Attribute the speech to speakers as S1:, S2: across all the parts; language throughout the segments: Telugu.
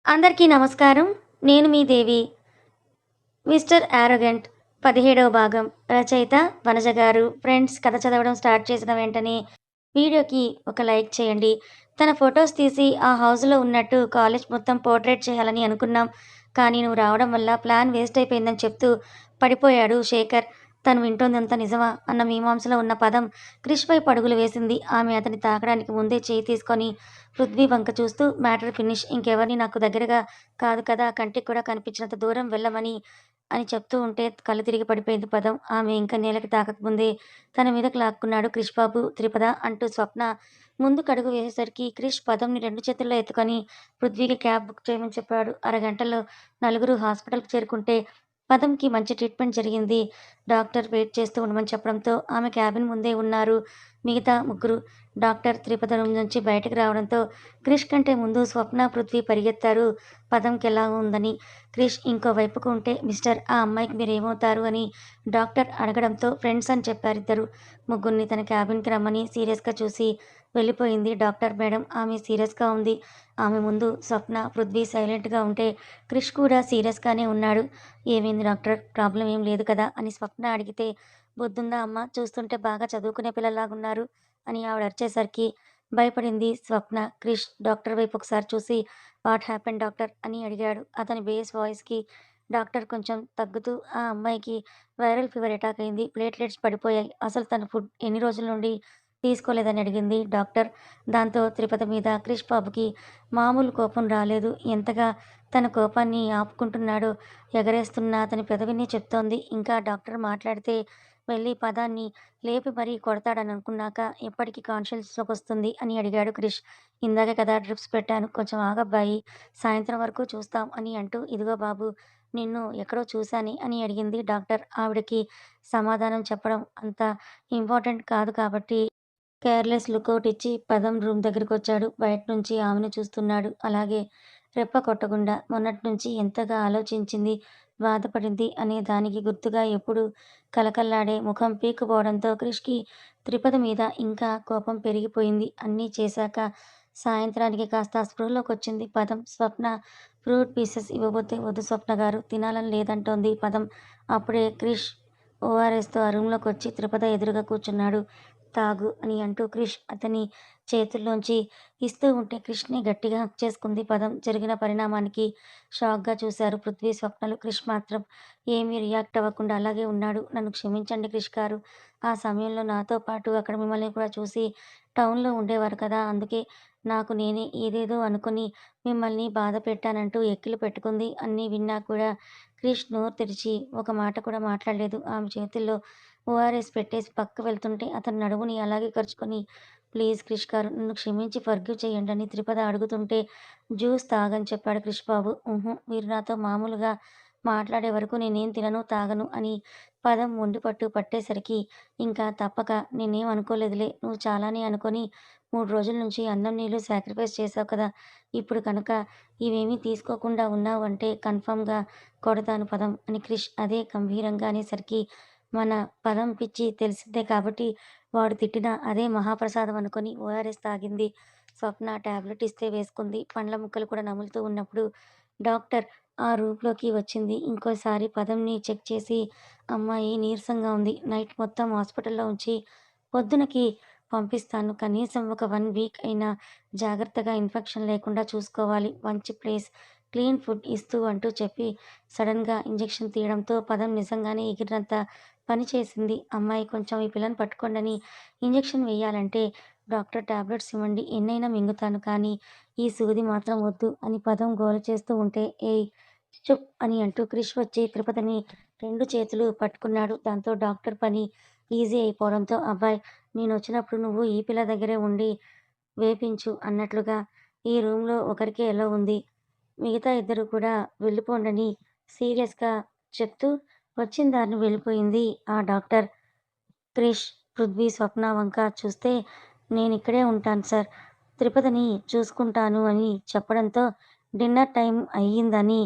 S1: అందరికీ నమస్కారం. నేను మీ దేవి. 'మిస్టర్ యారోగెంట్' 17వ భాగం. రచయిత వనజ గారు. ఫ్రెండ్స్, కథ చదవడం స్టార్ట్ చేసిన వెంటనే వీడియోకి ఒక లైక్ చేయండి. తన ఫోటోస్ తీసి ఆ హౌస్‌లో ఉన్నట్టు కాలేజ్ మొత్తం పోర్ట్రేట్ చేయాలని అనుకున్నాం. కానీ నువ్వు రావడం వల్ల ప్లాన్ వేస్ట్ అయిపోయిందని చెప్తూ పడిపోయాడు శేఖర్. తను వింటోందంతా నిజమా అన్న మీమాంసలో ఉన్న పదం క్రిష్ వైపు అడుగులు వేసింది. ఆమె అతన్ని తాకడానికి ముందే చేయి తీసుకొని పృథ్వీ వంక చూస్తూ మ్యాటర్ ఫినిష్. ఇంకెవరిని నాకు దగ్గరగా కాదు కదా, కంటికి కూడా కనిపించినంత దూరం వెళ్ళమని అని చెప్తూ ఉంటే కళ్ళు తిరిగి పడిపోయింది పదం. ఆమె ఇంకా నేలకి తాకకముందే తన మీదకి లాక్కున్నాడు క్రిష్. బాబు, త్రిపద అంటూ స్వప్న ముందుకడుగు వేసేసరికి క్రిష్ పదంని 2 చేతుల్లో ఎత్తుకొని పృథ్వీకి క్యాబ్ బుక్ చేయమని చెప్పాడు. అరగంటలో నలుగురు హాస్పిటల్‌కి చేరుకుంటే పదంకి మంచి ట్రీట్మెంట్ జరిగింది. డాక్టర్ వెయిట్ చేస్తూ ఉండమని చెప్పడంతో ఆమె క్యాబిన్ ముందే ఉన్నారు మిగతా ముగ్గురు. డాక్టర్ త్రిపద రూమ్ నుంచి బయటకు రావడంతో క్రిష్ కంటే ముందు స్వప్న, పృథ్వీ పరిగెత్తారు పదంకెలా ఉందని. క్రిష్ ఇంకో వైపుకు ఉంటే, మిస్టర్, ఆ అమ్మాయికి మీరేమవుతారు అని డాక్టర్ అడగడంతో ఫ్రెండ్స్ అని చెప్పారిద్దరు. ముగ్గురిని తన క్యాబిన్‌కి రమ్మని సీరియస్‌గా చూసి వెళ్ళిపోయింది డాక్టర్ మేడం. ఆమె సీరియస్‌గా ఉంది. ఆమె ముందు స్వప్న, పృథ్వీ సైలెంట్‌గా ఉంటే క్రిష్ కూడా సీరియస్‌గానే ఉన్నాడు. ఏమైంది డాక్టర్? ప్రాబ్లమ్ ఏం లేదు కదా అని స్వప్న అడిగితే, బుద్ధుందా అమ్మా? చూస్తుంటే బాగా చదువుకునే పిల్లల్లాగున్నారు అని ఆవిడ అరిచేసరికి భయపడింది స్వప్న. క్రిష్ డాక్టర్ వైపు ఒకసారి చూసి, వాట్ హ్యాపెండ్ డాక్టర్ అని అడిగాడు. అతని బేస్ వాయిస్‌కి డాక్టర్ కొంచెం తగ్గుతూ, ఆ అమ్మాయికి వైరల్ ఫీవర్ అటాక్ అయింది. ప్లేట్‌లెట్స్ పడిపోయాయి. అసలు తను ఫుడ్ ఎన్ని రోజుల నుండి తీసుకోలేదని అడిగింది డాక్టర్. దాంతో త్రిపద మీద క్రిష్ బాబుకి మామూలు కోపం రాలేదు. ఎంతగా తన కోపాన్ని ఆపుకుంటున్నాడో ఎగరేస్తున్న అతని పెదవిని చెప్తోంది. ఇంకా డాక్టర్ మాట్లాడితే వెళ్ళి పదాన్ని లేపి మరీ కొడతాడననుకున్నాక ఎప్పటికి కాన్షియస్‌లోకొస్తుంది అని అడిగాడు క్రిష్. ఇందాకే కదా డ్రిప్స్ పెట్టాను. కొంచెం ఆగబ్బాయి. సాయంత్రం వరకు చూస్తాం అని అంటూ, ఇదిగో బాబు, నిన్ను ఎక్కడో చూశానే అని అడిగింది డాక్టర్. ఆవిడకి సమాధానం చెప్పడం అంత ఇంపార్టెంట్ కాదు కాబట్టి కేర్‌లెస్ లుకౌట్ ఇచ్చి పదం రూమ్ దగ్గరకొచ్చాడు. బయట నుంచి ఆమెను చూస్తున్నాడు. అలాగే రెప్ప కొట్టకుండా. మొన్నట్నుంచి ఎంతగా ఆలోచించింది, బాధపడింది అనే దానికి గుర్తుగా ఎప్పుడూ కళకళలాడే ముఖం పీక్కుపోవడంతో క్రిష్‌కి త్రిపద మీద ఇంకా కోపం పెరిగిపోయింది. అన్నీ చేశాక సాయంత్రానికి కాస్త స్పృహలోకొచ్చింది పదం. స్వప్న ఫ్రూట్ పీసెస్ ఇవ్వబోతే, వద్దు స్వప్న గారు, తినాలని లేదంటోంది పదం. అప్పుడే క్రిష్ ఓఆర్ఎస్‌తో ఆ రూమ్‌లోకొచ్చి త్రిపద ఎదురుగా కూర్చున్నాడు. తాగు అని అంటూ క్రిష్ అతని చేతుల్లోంచి ఇస్తూ ఉంటే క్రిష్‌ని గట్టిగా హగ్ చేసుకుంది పదం. జరిగిన పరిణామానికి షాక్‌గా చూశారు పృథ్వీ, స్వప్నలు. క్రిష్ మాత్రం ఏమీ రియాక్ట్ అవ్వకుండా అలాగే ఉన్నాడు. నన్ను క్షమించండి క్రిష్ గారు. ఆ సమయంలో నాతో పాటు అక్కడ మిమ్మల్ని కూడా చూసి టౌన్‌లో ఉండేవారు కదా, అందుకే నాకు నేనే ఏదేదో అనుకుని మిమ్మల్ని బాధ పెట్టానంటూ ఎక్కిళ్ళు పెట్టుకుంది. అన్నీ విన్నా కూడా క్రిష్ నోరు తెరిచి ఒక మాట కూడా మాట్లాడలేదు. ఆమె చేతుల్లో ఓఆర్ఎస్ పెట్టేసి పక్కకు వెళ్తుంటే అతని నడుముని అలాగే కరుచుకొని, ప్లీజ్ క్రిష్ గారు, నన్ను క్షమించి ఫర్గివ్ చేయండి అని త్రిపద అడుగుతుంటే, జ్యూస్ తాగని చెప్పాడు క్రిష్ బాబు. మీరు నాతో మామూలుగా మాట్లాడే వరకు నేనేం తినను, తాగను అని పదం మొండిపట్టు పట్టేసరికి ఇంకా తప్పక, నేనేం అనుకోలేదులే, నువ్వు చాలానే అనుకొని 3 రోజుల నుంచి అన్నం నీళ్ళు సాక్రిఫైస్ చేశావు కదా, ఇప్పుడు కనుక ఇవేమీ తీసుకోకుండా ఉన్నావు అంటే కన్ఫర్మ్‌గా కొడతాను పదం అని క్రిష్ అదే గంభీరంగా అనేసరికి, మన పదం పిచ్చి తెలిసిందే కాబట్టి వాడు తిట్టినా అదే మహాప్రసాదం అనుకుని ఓఆర్ఎస్ తాగింది. స్వప్న టాబ్లెట్ ఇస్తే వేసుకుంది. పండ్ల ముక్కలు కూడా నములుతూ ఉన్నప్పుడు డాక్టర్ ఆ రూమ్‌లోకి వచ్చింది. ఇంకోసారి పదంని చెక్ చేసి, అమ్మాయి నీరసంగా ఉంది. నైట్ మొత్తం హాస్పిటల్‌లో ఉంచి పొద్దునకి పంపిస్తాను. కనీసం ఒక 1 వీక్ అయినా జాగ్రత్తగా ఇన్ఫెక్షన్ లేకుండా చూసుకోవాలి. మంచి ప్లేస్, క్లీన్ ఫుడ్ ఇస్తూ అంటూ చెప్పి సడెన్‌గా ఇంజెక్షన్ తీయడంతో పదం నిజంగానే ఎగిరినంత పని చేసింది. అమ్మాయి, కొంచెం ఈ పిల్లని పట్టుకోండని ఇంజెక్షన్ వెయ్యాలంటే, డాక్టర్ టాబ్లెట్స్ ఇవ్వండి, ఎన్నైనా మింగుతాను కానీ ఈ సూది మాత్రం వద్దు అని పదం గోల చేస్తూ ఉంటే, ఏయ్ చుప్ అని అంటూ క్రిష్ వచ్చి త్రిపదని 2 చేతులు పట్టుకున్నాడు. దాంతో డాక్టర్ పని ఈజీ అయిపోవడంతో, అబ్బాయ్, నేనొచ్చినప్పుడు నువ్వు ఈ పిల్ల దగ్గరే ఉండి వేపించు అన్నట్లుగా ఈ రూమ్‌లో ఒకరికే ఎలో ఉంది. మిగతా ఇద్దరు కూడా వెళ్ళిపోండని సీరియస్‌గా చెప్తూ వచ్చిన దారిన వెళ్ళిపోయింది ఆ డాక్టర్. క్రిష్, పృథ్వీ, స్వప్న వంక చూస్తే, నేనిక్కడే ఉంటాను సార్, తిరుపతిని చూసుకుంటాను అని చెప్పడంతో డిన్నర్ టైం అయ్యిందని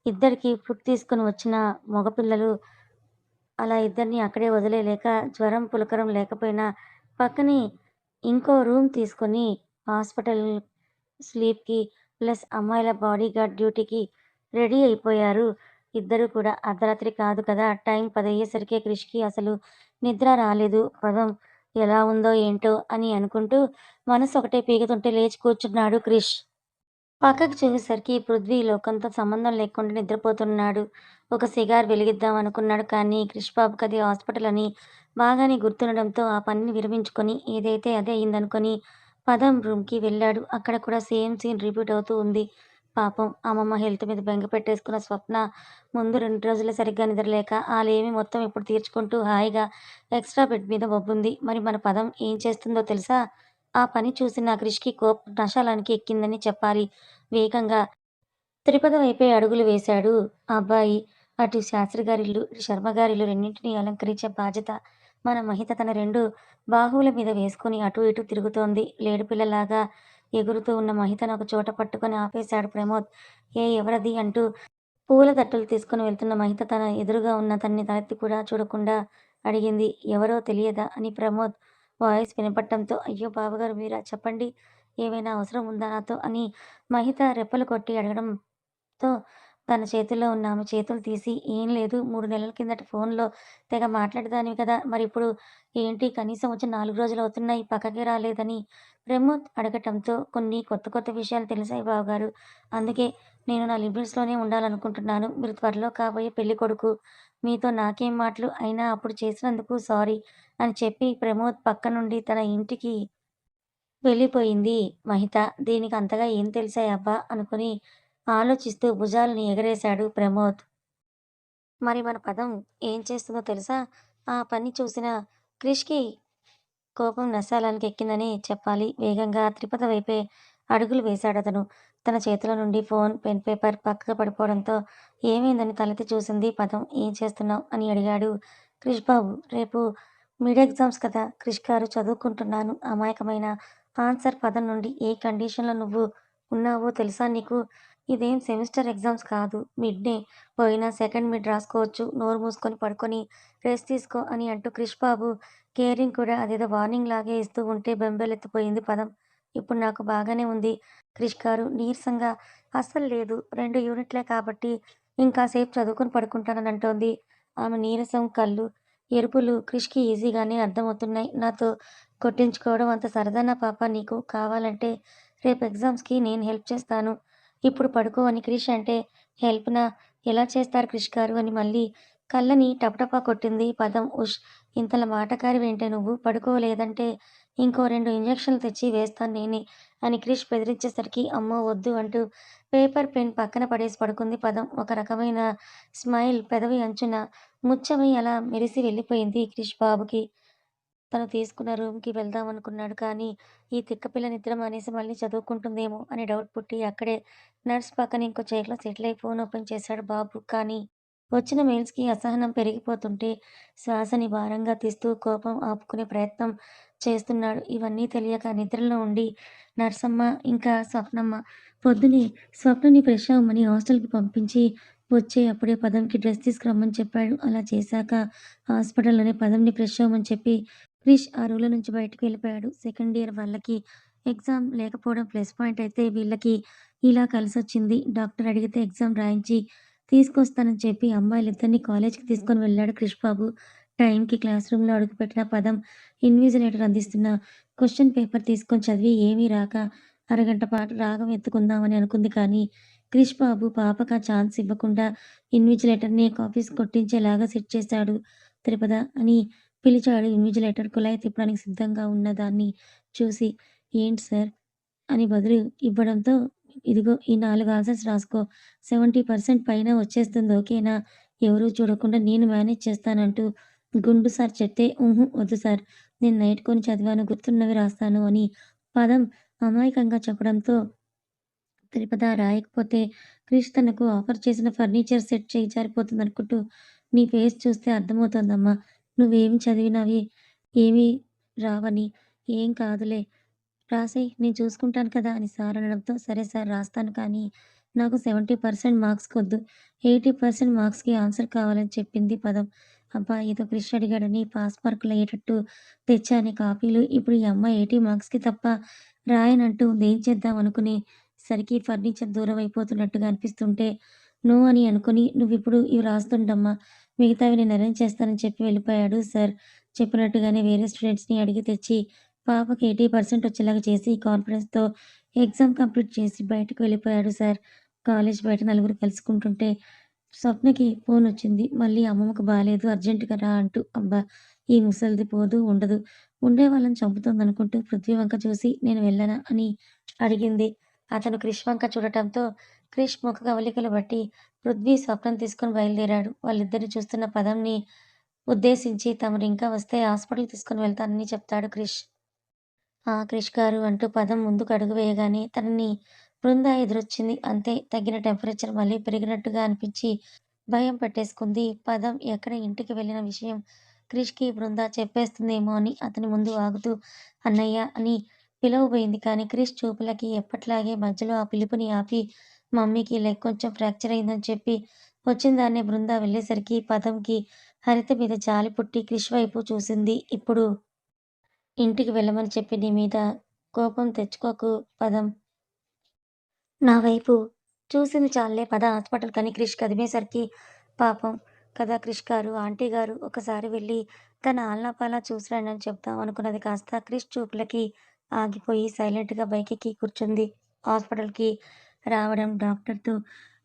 S1: ఇద్దరికీ ఫుడ్ తీసుకొని వచ్చిన మగపిల్లలు అలా ఇద్దరిని అక్కడే వదిలేయలేక, జ్వరం, పులకరం లేకపోయినా పక్కనే ఇంకో రూమ్ తీసుకొని హాస్పిటల్ స్లీప్‌కి ప్లస్ అమ్మాయిల బాడీగార్డ్ డ్యూటీకి రెడీ అయిపోయారు. ఇద్దరు కూడా. అర్ధరాత్రి కాదు కదా! టైం 10 అయ్యేసరికే క్రిష్‌కి అసలు నిద్ర రాలేదు. పదం ఎలా ఉందో ఏంటో అని అనుకుంటూ మనసు ఒకటే పీకుతుంటే లేచి కూర్చున్నాడు క్రిష్. పక్కకి చూసేసరికి పృథ్వీ లోకంతో సంబంధం లేకుండా నిద్రపోతున్నాడు. ఒక సిగార్ వెలిగిద్దాం అనుకున్నాడు కానీ క్రిష్ బాబుకది హాస్పిటల్ అని బాగానే గుర్తుండడంతో ఆ పనిని విరమించుకొని ఏదైతే అదే అయిందనుకొని పదం రూమ్‌కి వెళ్ళాడు. అక్కడ కూడా సేమ్ సీన్ రిపీట్ అవుతూ ఉంది. పాపం అమ్మమ్మ హెల్త్ మీద బెంగ పెట్టేసుకున్న స్వప్న ముందు 2 రోజులు సరిగ్గా నిద్రలేక ఆ లేమి మొత్తం ఇప్పుడు తీర్చుకుంటూ హాయిగా ఎక్స్‌ట్రా బెడ్ మీద బొబ్బుంది. మరి మన పదం ఏం చేస్తుందో తెలుసా? ఆ పని చూసిన క్రిష్‌కి కోపం నశాలానికి ఎక్కిందని చెప్పాలి. వేగంగా తిరుపతి వైపే అడుగులు వేశాడు ఆ అబ్బాయి. అటు శాస్త్రి గారిల్లు, ఇటు శర్మ గారిల్లు రెండింటినీ అలంకరించే బాధ్యత మన మహిత తన 2 బాహువుల మీద వేసుకొని అటూ ఇటూ తిరుగుతోంది. లేడిపిల్లలాగా ఎగురుతూ ఉన్న మహితను ఒక చోట పట్టుకొని ఆపేశాడు ప్రమోద్. ఎవరది? అంటూ పూల తట్టలు తీసుకొని వెళ్తున్న మహిత తన ఎదురుగా ఉన్న అతన్ని తలెత్తి కూడా చూడకుండా అడిగింది. ఎవరో తెలియదా? అని ప్రమోద్ వాయిస్ వినపడటంతో అయ్యో! బావగారు మీరా? చెప్పండి. ఏమైనా అవసరం ఉందా నాతో? అని మహిత రెప్పలు కొట్టి అడగడంతో తన చేతుల్లో ఉన్న ఆమె చేతులు తీసి ఏం లేదు 3 నెలల కిందట ఫోన్‌లో తెగ మాట్లాడేదానివి కదా! మరిప్పుడు ఏంటి కనీసం వచ్చి 4 రోజులవుతున్నాయి పక్కకే రాలేదని ప్రమోద్ అడగటంతో కొన్ని కొత్త కొత్త విషయాలు తెలిసాయి బావగారు. అందుకే నేను నా లిమిట్స్‌లోనే ఉండాలనుకుంటున్నాను. మీరు త్వరలో కాబోయే పెళ్ళికొడుకు. మీతో నాకేం మాటలు, అయినా అప్పుడు చేసినందుకు సారీ అని చెప్పి ప్రమోద్ పక్క నుండి తన ఇంటికి వెళ్ళిపోయింది మహిత. దీనికి అంతగా ఏం తెలిసాయబ్బా అనుకుని ఆలోచిస్తూ భుజాలని ఎగరేశాడు ప్రమోద్. మరి మన పదం ఏం చేస్తుందో తెలుసా? ఆ పని చూసిన క్రిష్‌కి కోపం నశాలానికి ఎక్కిందని చెప్పాలి. వేగంగా తిరుపతి వైపే అడుగులు వేశాడతను. తన చేతిలో నుండి ఫోన్, పెన్, పేపర్ పక్కకు పడిపోవడంతో ఏమైందని తలెత్తి చూసింది పదం. "ఏం చేస్తున్నావు?" అని అడిగాడు క్రిష్ బాబు. "రేపు మిడ్ ఎగ్జామ్స్ కదా క్రిష్ గారు చదువుకుంటున్నాను" అమాయకమైన ఆన్సర్ పదం నుండి. "ఏ కండిషన్‌లో నువ్వు ఉన్నావో తెలుసా నీకు? ఇదేం సెమిస్టర్ ఎగ్జామ్స్ కాదు. మిడ్‌నే. పోయినా సెకండ్ మిడ్ రాసుకోవచ్చు. నోరు మూసుకొని పడుకొని రెస్ట్ తీసుకో" అని అంటూ క్రిష్ బాబు కేరింగ్ కూడా అదేదో వార్నింగ్ లాగే ఇస్తూ ఉంటే బెంబేలెత్తిపోయింది పదం. "ఇప్పుడు నాకు బాగానే ఉంది క్రిష్ గారు" నీరసంగా. "అస్సలు లేదు. 2 యూనిట్లే కాబట్టి ఇంకాసేపు చదువుకొని పడుకుంటానని" అంటోంది. ఆమె నీరసం, కళ్ళు ఎరుపులు క్రిష్‌కి ఈజీగానే అర్థమవుతున్నాయి. "నాతో కొట్టించుకోవడం అంత సరదానా పాపా నీకు? కావాలంటే రేపు ఎగ్జామ్స్‌కి నేను హెల్ప్ చేస్తాను. ఇప్పుడు పడుకో" అని క్రిష్ అంటే "హెల్ప్‌నా? ఎలా చేస్తారు క్రిష్ గారు" అని మళ్ళీ కళ్ళని టపటపా కొట్టింది పదం. "ఉష్! ఇంతలా మాటకారివేంటే నువ్వు? పడుకో లేదంటే ఇంకో 2 ఇంజెక్షన్‌లు తెచ్చి వేస్తాను నేనే" అని క్రిష్ బెదిరించేసరికి అమ్మో! వద్దు అంటూ పేపర్, పెన్ పక్కన పడేసి పడుకుంది పదం. ఒక రకమైన స్మైల్ పెదవి అంచున ముత్యమై అలా మెరిసి వెళ్ళిపోయింది క్రిష్ బాబుకి. తను తీసుకున్న రూమ్‌కి వెళ్దామనుకున్నాడు కానీ, ఈ తిక్కపిల్ల నిద్ర మానేసి మళ్ళీ చదువుకుంటుందేమో అని డౌట్ పుట్టి అక్కడే నర్స్ పక్కన ఇంకో చైర్‌లో సెటిల్ అయి ఫోన్ ఓపెన్ చేశాడు బాబు. కానీ వచ్చిన మెయిల్స్‌కి అసహనం పెరిగిపోతుంటే శ్వాసని భారంగా తీస్తూ కోపం ఆపుకునే ప్రయత్నం చేస్తున్నాడు. ఇవన్నీ తెలియక నిద్రలో ఉండి నర్సమ్మ, ఇంకా స్వప్నమ్మ పొద్దున్నే స్వప్నని ఫ్రెష్ అవ్వమని హాస్టల్‌కి పంపించి వచ్చే అప్పుడే పదంకి డ్రెస్ తీసుకురమ్మని చెప్పాడు. అలా చేశాక హాస్పిటల్‌లోనే పదంని ఫ్రెష్ అవ్వమని చెప్పి క్రిష్ ఆ రూమ్‌లో నుంచి బయటికి వెళ్ళిపోయాడు. సెకండ్ ఇయర్ వాళ్ళకి ఎగ్జామ్ లేకపోవడం ప్లస్ పాయింట్ అయితే వీళ్ళకి ఇలా కలిసొచ్చింది. డాక్టర్ అడిగితే ఎగ్జామ్ రాయించి తీసుకొస్తానని చెప్పి అమ్మాయిలిద్దరిని కాలేజ్‌కి తీసుకొని వెళ్ళాడు క్రిష్ బాబు. టైంకి క్లాస్ రూమ్‌లో అడుగుపెట్టిన పదం ఇన్విజిలేటర్ అందిస్తున్న క్వెషన్ పేపర్ తీసుకొని చదివి ఏమీ రాక అరగంట పాటు రాగం ఎత్తుకుందామని అనుకుంది కానీ, క్రిష్ బాబు పాపకి ఆ ఛాన్స్ ఇవ్వకుండా ఇన్విజిలేటర్‌ని కాపీస్ కొట్టించేలాగా సెట్ చేశాడు. "త్రిపద" అని పిలిచాడు ఇన్విజిలేటర్. కుళాయి తిప్పడానికి సిద్ధంగా ఉన్న దాన్ని చూసి, "ఏంటి సార్" అని బదులు ఇవ్వడంతో, "ఇదిగో ఈ 4 ఆన్సర్స్ రాసుకో. 70% పైన వచ్చేస్తుంది ఓకేనా? ఎవరూ చూడకుండా నేను మేనేజ్ చేస్తానంటూ గుండు సార్ చెప్తే, వద్దు సార్. నేను నైట్ కొని చదివాను. గుర్తున్నవి రాస్తాను" అని పదం అమాయకంగా చెప్పడంతో త్రిపద రాయకపోతే క్రిష్ తనకు ఆఫర్ చేసిన ఫర్నిచర్ సెట్ చెయ్యి జారిపోతుందనుకుంటూ, "నీ ఫేస్ చూస్తే అర్థమవుతోందమ్మా! నువ్వేమి చదివినవి ఏమీ రావని. ఏం కాదులే. రాసేయి నేను చూసుకుంటాను కదా" అని సార్ అనడంతో, "సరే సార్ రాస్తాను కానీ నాకు 70% మార్క్స్‌కొద్దు. 80% మార్క్స్‌కి ఆన్సర్ కావాలని" చెప్పింది పదం. అబ్బా! ఏదో క్రిష్ అడిగాడని పాస్ మార్కులయ్యేటట్టు తెచ్చానే కాపీలు. ఇప్పుడు ఈ అమ్మాయి 80 మార్క్స్‌కి తప్ప రాయనంటూ ఉంది. ఏం చేద్దాం అనుకుని సరికి ఫర్నిచర్ దూరం అయిపోతున్నట్టుగా అనిపిస్తుంటే, నో అని అనుకుని "నువ్విప్పుడు ఇవి రాస్తుండమ్మా. మిగతావి నేను అరేంజ్ చేస్తానని" చెప్పి వెళ్ళిపోయాడు సార్. చెప్పినట్టుగానే వేరే స్టూడెంట్స్‌ని అడిగి తెచ్చి పాపకి 80% వచ్చేలాగా చేసి కాన్ఫిడెన్స్‌తో ఎగ్జామ్ కంప్లీట్ చేసి బయటకు వెళ్ళిపోయాడు సార్. కాలేజ్ బయట నలుగురు కలుసుకుంటుంటే స్వప్నకి ఫోనొచ్చింది. మళ్ళీ అమ్మమ్మకి బాలేదు అర్జెంట్‌గా రా అంటూ. అబ్బా! ఈ ముసలిది పోదు, ఉండదు. ఉండే వాళ్ళని చంపుతోందనుకుంటూ పృథ్వీ వంక చూసి నేను వెళ్ళనా అని అడిగింది. అతను క్రిష్ వంక చూడటంతో క్రిష్ ముఖ కవళికలు బట్టి పృథ్వీ స్వప్నం తీసుకొని బయలుదేరాడు. వాళ్ళిద్దరిని చూస్తున్న పదంని ఉద్దేశించి తమరింకా వస్తే హాస్పిటల్‌కి తీసుకొని వెళ్తానని చెప్తాడు క్రిష్. ఆ! క్రిష్ గారు అంటూ పదం ముందుకు అడుగు వేయగానే తనని బృంద ఎదురొచ్చింది. అంతే తగ్గిన టెంపరేచర్ మళ్ళీ పెరిగినట్టుగా అనిపించి భయం పట్టేసుకుంది. పదం ఎక్కడ ఇంటికి వెళ్ళిన విషయం క్రిష్‌కి బృంద చెప్పేస్తుందేమో అని అతని ముందు ఆగుతూ అన్నయ్య అని పిలవబోయింది. కానీ క్రిష్ చూపులకి ఎప్పట్లాగే మధ్యలో ఆ పిలుపుని ఆపి మమ్మీకి లెగ్ కొంచెం ఫ్రాక్చర్ అయిందని చెప్పి వచ్చినదాన్నే బృంద వెళ్ళేసరికి పదంకి హరిత మీద జాలి పుట్టి క్రిష్ వైపు చూసింది. ఇప్పుడు ఇంటికి వెళ్ళమని చెప్పి నీ మీద కోపం తెచ్చుకోకు పదం. నా వైపు చూసింది చాల్లే పద హాస్పిటల్‌కని క్రిష్ కదిమేసరికి పాపం కదా క్రిష్ గారు, ఆంటీ గారు ఒకసారి వెళ్లి తన ఆలనాపాలా చూసి రండి అని చెప్దాం అనుకున్నది కాస్త క్రిష్ చూపులకి ఆగిపోయి సైలెంట్‌గా బైకెక్కి కూర్చుంది. హాస్పిటల్‌కి రావడం, డాక్టర్‌తో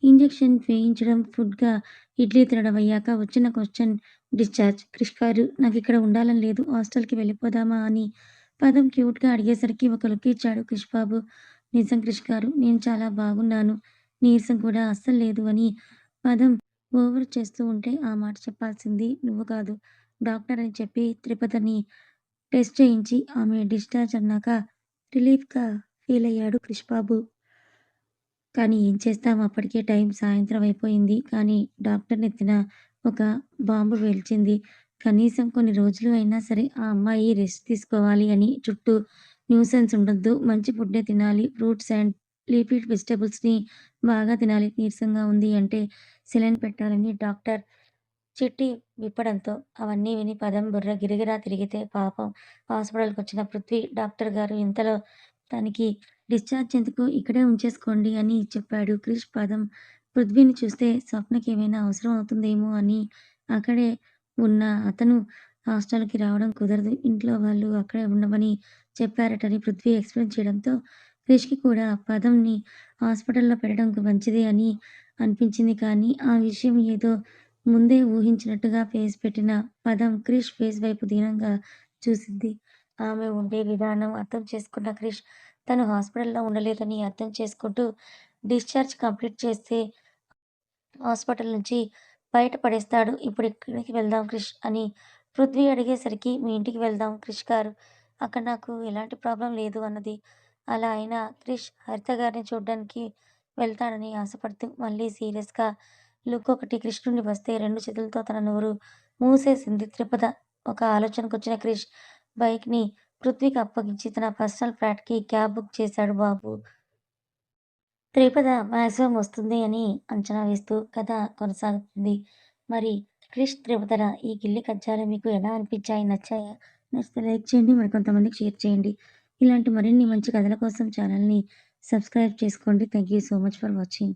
S1: ఇంజెక్షన్ వేయించడం, ఫుడ్‌గా ఇడ్లీ తినడం అయ్యాక వచ్చిన క్వెషన్ డిశ్చార్జ్. క్రిష్ గారు నాకిక్కడ ఉండాలని లేదు హాస్టల్‌కి వెళ్ళిపోదామా అని పదం క్యూట్‌గా అడిగేసరికి ఒక లుక్ ఇచ్చాడు క్రిష్ బాబు. నిజం క్రిష్ గారు. నేను చాలా బాగున్నాను. నీరసం కూడా అస్సలు లేదు అని పదం ఓవర్ చేస్తూ ఉంటే ఆ మాట చెప్పాల్సింది నువ్వు కాదు. డాక్టర్ అని చెప్పి త్రిపదని టెస్ట్ చేయించి ఆమె డిశ్చార్జ్ అన్నాక రిలీఫ్‌గా ఫీలయ్యాడు క్రిష్ బాబు. కానీ ఏం చేస్తాం అప్పటికే టైం సాయంత్రం అయిపోయింది. కానీ డాక్టర్ నెత్తిన ఒక బాంబు పేల్చింది. కనీసం కొన్ని రోజులు అయినా సరే ఆ అమ్మాయి రెస్ట్ తీసుకోవాలి అని చుట్టూ న్యూసెన్స్ ఉండొద్దు. మంచి ఫుడ్డే తినాలి. ఫ్రూట్స్ అండ్ లీఫీ వెజిటబుల్స్‌ని బాగా తినాలి. నీరసంగా ఉంది అంటే సెలైన్ పెట్టాలని డాక్టర్ చిట్టి విప్పడంతో అవన్నీ విని పదం బుర్ర గిరగిరా తిరిగితే పాపం హాస్పిటల్‌కొచ్చిన పృథ్వీ డాక్టర్ గారు ఇంతలో తనకి డిశ్చార్జ్ ఎందుకు ఇక్కడే ఉంచేసుకోండి అని చెప్పాడు. క్రిష్ పదం పృథ్వీని చూస్తే స్వప్నకేమైనా అవసరం అవుతుందేమో అని అక్కడే ఉన్న అతను హాస్టల్‌కి రావడం కుదరదు. ఇంట్లో వాళ్ళు అక్కడే ఉండమని చెప్పారటని పృథ్వీ ఎక్స్‌ప్లెయిన్ చేయడంతో క్రిష్‌కి కూడా పదంని హాస్పిటల్‌లో పెట్టడం మంచిదే అని అనిపించింది. కానీ ఆ విషయం ఏదో ముందే ఊహించినట్టుగా ఫేస్ పెట్టిన పదం క్రిష్ ఫేస్ వైపు దీనంగా చూసింది. ఆమె ఉండే విధానం అర్థం చేసుకున్న క్రిష్ తను హాస్పిటల్‌లో ఉండలేదని అర్థం చేసుకుంటూ డిశ్చార్జ్ కంప్లీట్ చేస్తే హాస్పిటల్ నుంచి బయట పడేస్తాడు. ఇప్పుడెక్కడికి వెళ్దాం క్రిష్ అని పృథ్వీ అడిగేసరికి మీ ఇంటికి వెళ్దాం క్రిష్ గారు. అక్కడ నాకు ఎలాంటి ప్రాబ్లమ్ లేదు అన్నది. అలా అయినా క్రిష్ హరిత గారిని చూడ్డానికి వెళ్తాడని ఆశపడుతూ మళ్ళీ సీరియస్‌గా లుక్ ఒకటి క్రిష్ నుండి వస్తే 2 చేతులతో తన నోరు మూసేసింది త్రిపద. ఒక ఆలోచనకొచ్చిన క్రిష్ బైక్‌ని పృథ్వీకి అప్పగించి తన పర్సనల్ ఫ్లాట్‌కి క్యాబ్ బుక్ చేశాడు బాబు. త్రిపద మాక్సిమం వస్తుంది అని అంచనా వేస్తూ కథ కొనసాగుతుంది. మరి క్రిష్ త్రిపదల ఈ గిల్లి కజ్జాలు మీకు ఎలా అనిపించాయి? నచ్చాయా? నచ్చితే లైక్ చేయండి. మరికొంతమందికి షేర్ చేయండి. ఇలాంటి మరిన్ని మంచి కథల కోసం ఛానల్‌ని సబ్స్క్రైబ్ చేసుకోండి. Thank you so much for watching.